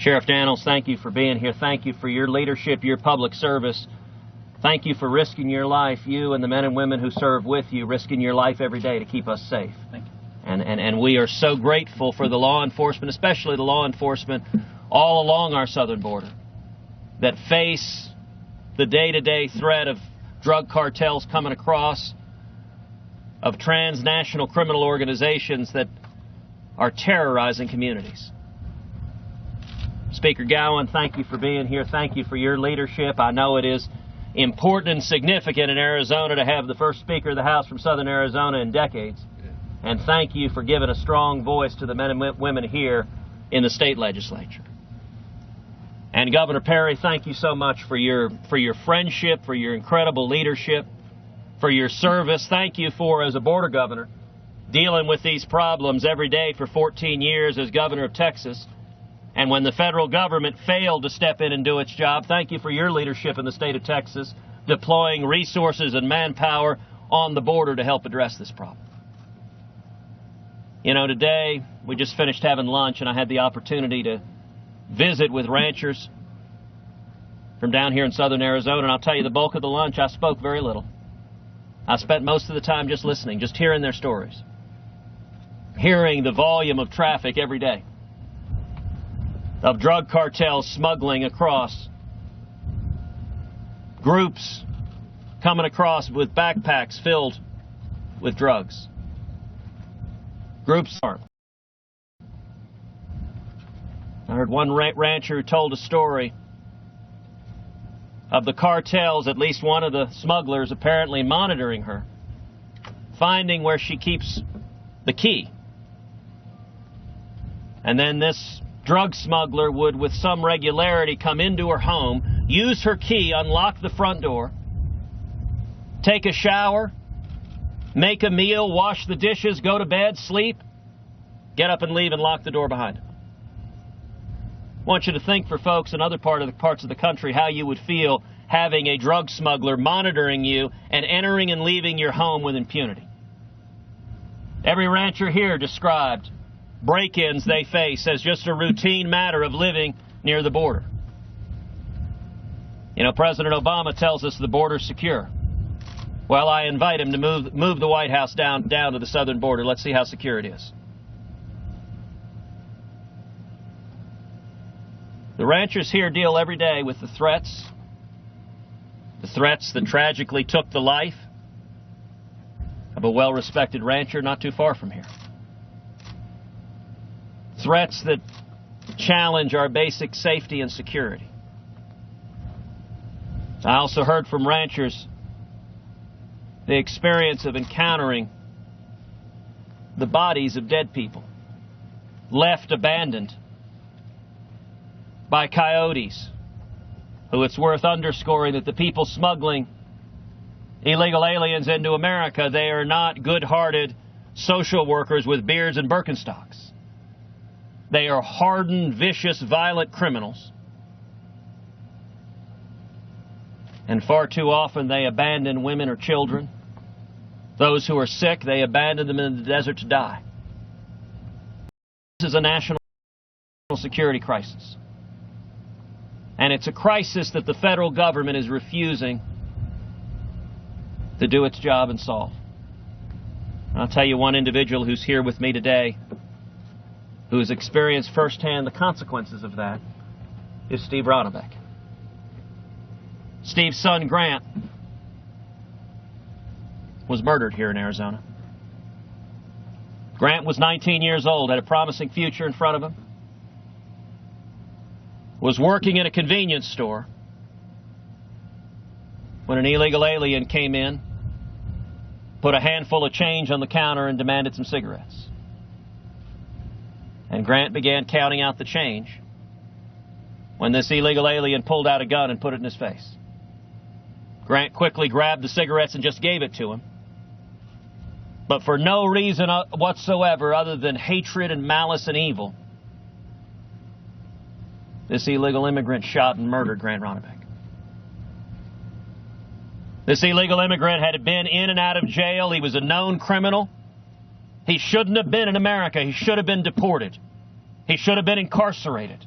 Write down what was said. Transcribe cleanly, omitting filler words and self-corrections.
Sheriff Daniels, thank you for being here. Thank you for your leadership, your public service. Thank you for risking your life, you and the men and women who serve with you, risking your life every day to keep us safe. Thank you. And we are so grateful for the law enforcement, especially the law enforcement all along our southern border, that face the day-to-day threat of drug cartels coming across, of transnational criminal organizations that are terrorizing communities. Speaker Gowan, thank you for being here. Thank you for your leadership. I know it is important and significant in Arizona to have the first Speaker of the House from Southern Arizona in decades. And thank you for giving a strong voice to the men and women here in the state legislature. And Governor Perry, thank you so much for your friendship, for your incredible leadership, for your service. Thank you for, as a border governor, dealing with these problems every day for 14 years as governor of Texas. And when the federal government failed to step in and do its job, thank you for your leadership in the state of Texas, deploying resources and manpower on the border to help address this problem. You know, today we just finished having lunch and I had the opportunity to visit with ranchers from down here in southern Arizona, and I'll tell you, the bulk of the lunch I spoke very little. I spent most of the time just listening, just hearing their stories, hearing the volume of traffic every day, of drug cartels smuggling across, groups coming across with backpacks filled with drugs, groups armed. I heard one rancher who told a story of the cartels, at least one of the smugglers apparently monitoring her, finding where she keeps the key. And then this drug smuggler would, with some regularity, come into her home, use her key, unlock the front door, take a shower, make a meal, wash the dishes, go to bed, sleep, get up and leave and lock the door behind him. I want you to think, for folks in other parts of the country, how you would feel having a drug smuggler monitoring you and entering and leaving your home with impunity. Every rancher here described break-ins they face as just a routine matter of living near the border. You know, President Obama tells us the border's secure. Well, I invite him to move the White House down to the southern border. Let's see how secure it is. The ranchers here deal every day with the threats that tragically took the life of a well-respected rancher not too far from here. Threats that challenge our basic safety and security. I also heard from ranchers the experience of encountering the bodies of dead people, left abandoned by coyotes, who, it's worth underscoring that the people smuggling illegal aliens into America, they are not good-hearted social workers with beards and Birkenstocks. They are hardened, vicious, violent criminals. And far too often they abandon women or children. Those who are sick, they abandon them in the desert to die. This is a national security crisis. And it's a crisis that the federal government is refusing to do its job and solve. And I'll tell you one individual who's here with me today who has experienced firsthand the consequences of that is Steve Ronnebeck. Steve's son, Grant, was murdered here in Arizona. Grant was 19 years old, had a promising future in front of him, was working in a convenience store when an illegal alien came in, put a handful of change on the counter and demanded some cigarettes. And Grant began counting out the change when this illegal alien pulled out a gun and put it in his face. Grant quickly grabbed the cigarettes and just gave it to him. But for no reason whatsoever other than hatred and malice and evil, this illegal immigrant shot and murdered Grant Ronnebeck. This illegal immigrant had been in and out of jail. He was a known criminal. He shouldn't have been in America. He should have been deported. He should have been incarcerated.